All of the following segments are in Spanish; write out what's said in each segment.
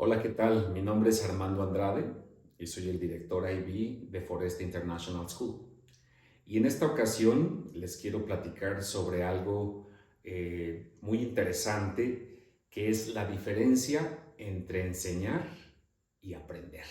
Hola, ¿qué tal? Mi nombre es Armando Andrade y soy el director IB de Foresta International School. Y en esta ocasión les quiero platicar sobre algo muy interesante, que es la diferencia entre enseñar y aprender.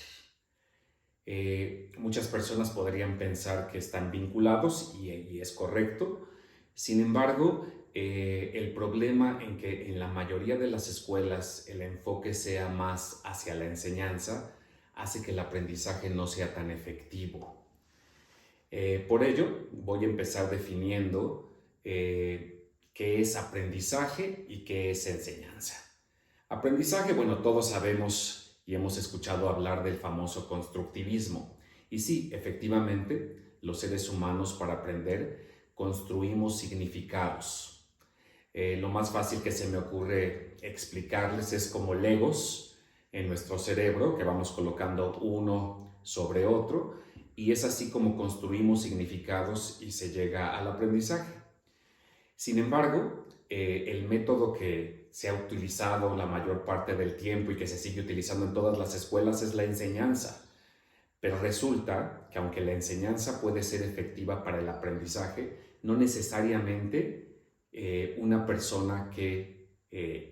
Muchas personas podrían pensar que están vinculados y es correcto. Sin embargo, el problema en que en la mayoría de las escuelas el enfoque sea más hacia la enseñanza hace que el aprendizaje no sea tan efectivo. Por ello, voy a empezar definiendo qué es aprendizaje y qué es enseñanza. Aprendizaje, bueno, todos sabemos y hemos escuchado hablar del famoso constructivismo. Y sí, efectivamente, los seres humanos para aprender construimos significados. Lo más fácil que se me ocurre explicarles es como legos en nuestro cerebro que vamos colocando uno sobre otro y es así como construimos significados y se llega al aprendizaje. Sin embargo, el método que se ha utilizado la mayor parte del tiempo y que se sigue utilizando en todas las escuelas es la enseñanza. Pero resulta que aunque la enseñanza puede ser efectiva para el aprendizaje, no necesariamente una persona que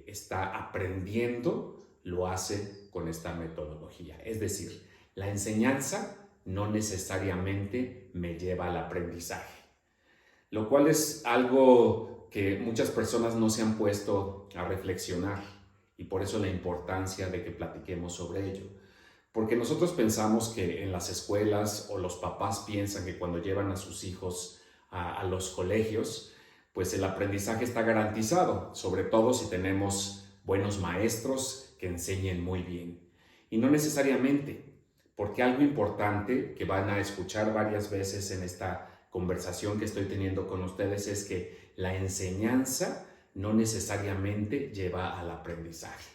está aprendiendo lo hace con esta metodología. Es decir, la enseñanza no necesariamente me lleva al aprendizaje, lo cual es algo que muchas personas no se han puesto a reflexionar y por eso la importancia de que platiquemos sobre ello. Porque nosotros pensamos que en las escuelas o los papás piensan que cuando llevan a sus hijos a los colegios, pues el aprendizaje está garantizado, sobre todo si tenemos buenos maestros que enseñen muy bien. Y no necesariamente, porque algo importante que van a escuchar varias veces en esta conversación que estoy teniendo con ustedes es que la enseñanza no necesariamente lleva al aprendizaje.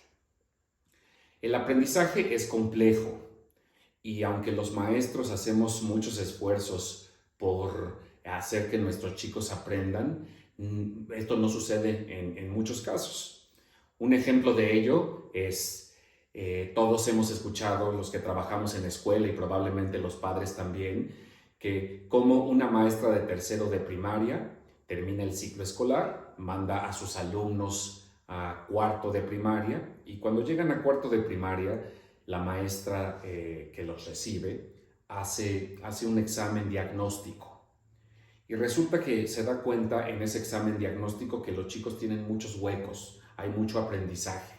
El aprendizaje es complejo y aunque los maestros hacemos muchos esfuerzos por hacer que nuestros chicos aprendan, esto no sucede en muchos casos. Un ejemplo de ello es, todos hemos escuchado, los que trabajamos en la escuela y probablemente los padres también, que como una maestra de tercero de primaria termina el ciclo escolar, manda a sus alumnos a cuarto de primaria y cuando llegan a cuarto de primaria, la maestra que los recibe hace un examen diagnóstico. Y resulta que se da cuenta en ese examen diagnóstico que los chicos tienen muchos huecos, hay mucho aprendizaje.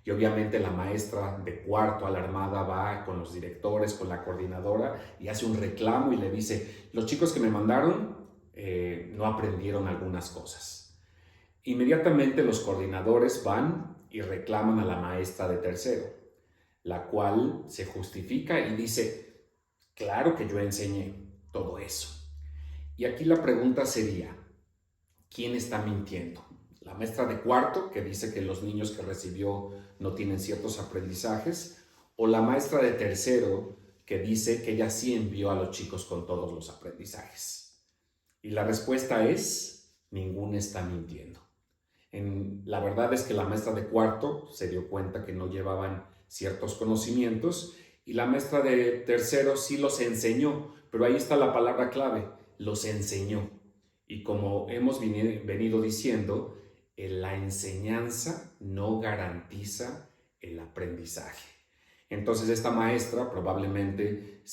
Y obviamente la maestra de cuarto alarmada va con los directores, con la coordinadora y hace un reclamo y le dice, los chicos que me mandaron no aprendieron algunas cosas. Inmediatamente los coordinadores van y reclaman a la maestra de tercero, la cual se justifica y dice, claro que yo enseñé todo eso. Y aquí la pregunta sería, ¿quién está mintiendo? ¿La maestra de cuarto, que dice que los niños que recibió no tienen ciertos aprendizajes? ¿O la maestra de tercero, que dice que ella sí envió a los chicos con todos los aprendizajes? Y la respuesta es, ninguna está mintiendo. La verdad es que la maestra de cuarto se dio cuenta que no llevaban ciertos conocimientos y la maestra de tercero sí los enseñó, pero ahí está la palabra clave, los enseñó. Y como hemos venido diciendo, la enseñanza no garantiza el aprendizaje. Entonces esta maestra probablemente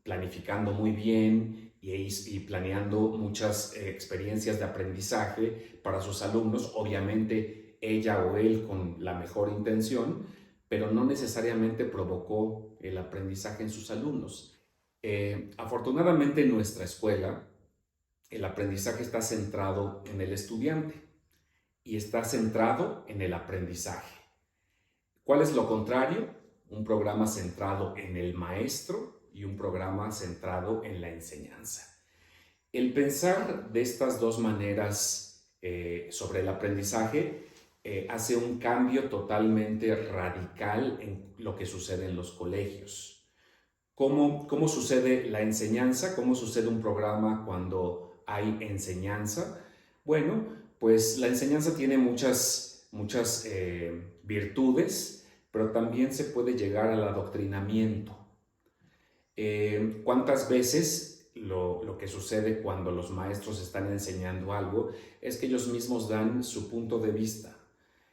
planificando muy bien y planeando muchas experiencias de aprendizaje para sus alumnos, obviamente ella o él con la mejor intención, pero no necesariamente provocó el aprendizaje en sus alumnos. Afortunadamente en nuestra escuela, el aprendizaje está centrado en el estudiante y está centrado en el aprendizaje. ¿Cuál es lo contrario? Un programa centrado en el maestro y un programa centrado en la enseñanza. El pensar de estas dos maneras sobre el aprendizaje hace un cambio totalmente radical en lo que sucede en los colegios. ¿Cómo sucede la enseñanza? ¿Cómo sucede un programa cuando hay enseñanza? Bueno, pues la enseñanza tiene muchas virtudes, pero también se puede llegar al adoctrinamiento. ¿Cuántas veces lo que sucede cuando los maestros están enseñando algo es que ellos mismos dan su punto de vista?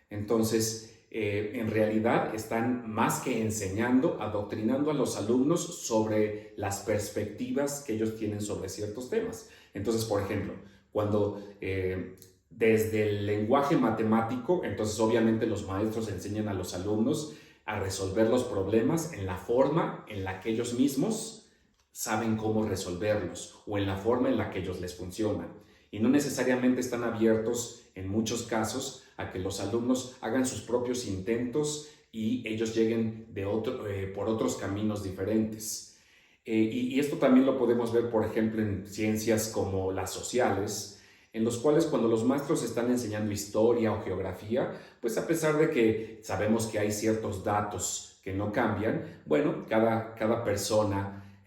Entonces, en realidad están más que enseñando, adoctrinando a los alumnos sobre las perspectivas que ellos tienen sobre ciertos temas. Entonces, por ejemplo, cuando desde el lenguaje matemático, entonces obviamente los maestros enseñan a los alumnos a resolver los problemas en la forma en la que ellos mismos saben cómo resolverlos o en la forma en la que ellos les funcionan. Y no necesariamente están abiertos en muchos casos a que los alumnos hagan sus propios intentos y ellos lleguen por otros caminos diferentes. Y esto también lo podemos ver, por ejemplo, en ciencias como las sociales, en los cuales cuando los maestros están enseñando historia o geografía, pues a pesar de que sabemos que hay ciertos datos que no cambian, bueno, cada persona,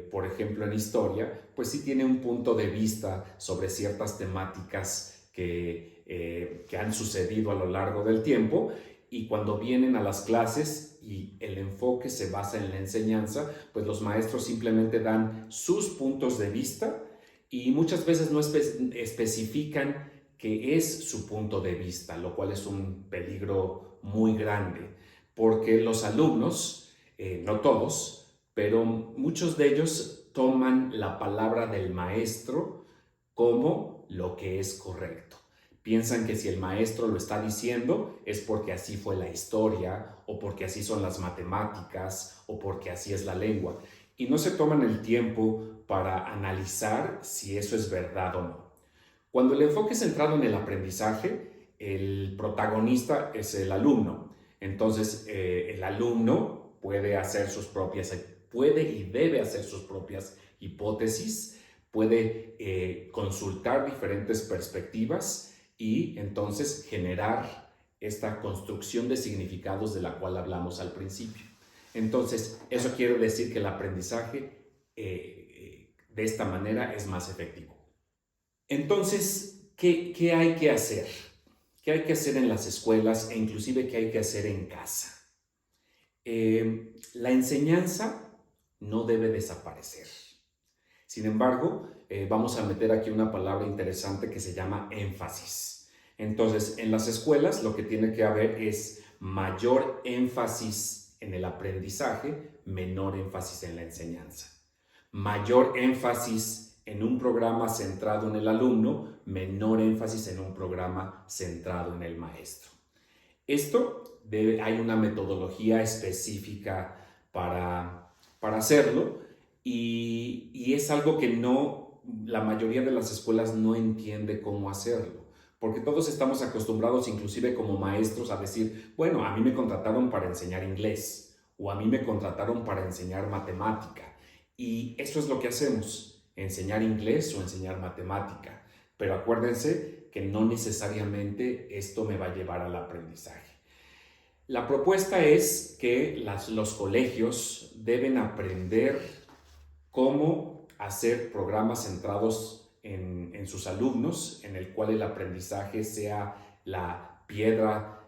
por ejemplo en historia, pues sí tiene un punto de vista sobre ciertas temáticas que han sucedido a lo largo del tiempo, y cuando vienen a las clases y el enfoque se basa en la enseñanza, pues los maestros simplemente dan sus puntos de vista y muchas veces no especifican qué es su punto de vista, lo cual es un peligro muy grande, porque los alumnos, no todos, pero muchos de ellos toman la palabra del maestro como lo que es correcto. Piensan que si el maestro lo está diciendo es porque así fue la historia, o porque así son las matemáticas, o porque así es la lengua. Y no se toman el tiempo para analizar si eso es verdad o no. Cuando el enfoque es centrado en el aprendizaje, el protagonista es el alumno. Entonces, el alumno puede y debe hacer sus propias hipótesis, puede consultar diferentes perspectivas y entonces generar esta construcción de significados de la cual hablamos al principio. Entonces, eso quiere decir que el aprendizaje de esta manera es más efectivo. Entonces, ¿qué hay que hacer? ¿Qué hay que hacer en las escuelas e inclusive qué hay que hacer en casa? La enseñanza no debe desaparecer. Sin embargo, vamos a meter aquí una palabra interesante que se llama énfasis. Entonces, en las escuelas lo que tiene que haber es mayor énfasis en el aprendizaje, menor énfasis en la enseñanza. Mayor énfasis en un programa centrado en el alumno, menor énfasis en un programa centrado en el maestro. Hay una metodología específica para hacerlo, y es algo que la mayoría de las escuelas no entiende cómo hacerlo, porque todos estamos acostumbrados, inclusive como maestros, a decir, bueno, a mí me contrataron para enseñar inglés, o a mí me contrataron para enseñar matemática, y eso es lo que hacemos, enseñar inglés o enseñar matemática, pero acuérdense que no necesariamente esto me va a llevar al aprendizaje. La propuesta es que los colegios deben aprender cómo hacer programas centrados en sus alumnos, en el cual el aprendizaje sea la piedra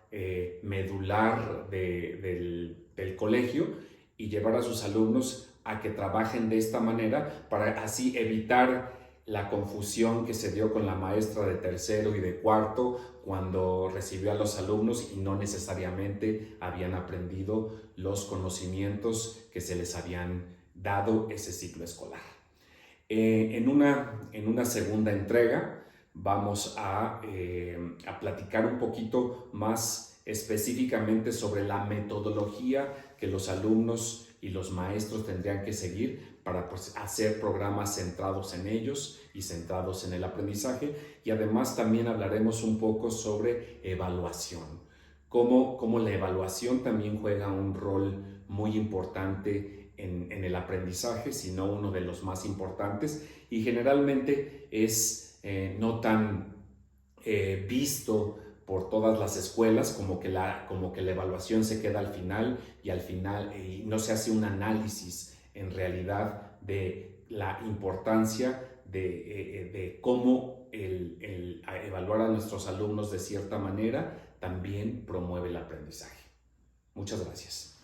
medular del colegio, y llevar a sus alumnos a que trabajen de esta manera para así evitar la confusión que se dio con la maestra de tercero y de cuarto cuando recibió a los alumnos y no necesariamente habían aprendido los conocimientos que se les habían dado ese ciclo escolar. En una segunda entrega vamos a platicar un poquito más específicamente sobre la metodología que los alumnos y los maestros tendrían que seguir para hacer programas centrados en ellos y centrados en el aprendizaje, y además también hablaremos un poco sobre evaluación, cómo la evaluación también juega un rol muy importante en el aprendizaje, sino uno de los más importantes, y generalmente es no tan visto por todas las escuelas, como que la evaluación se queda al final y no se hace un análisis en realidad de la importancia de cómo el evaluar a nuestros alumnos de cierta manera también promueve el aprendizaje. Muchas gracias.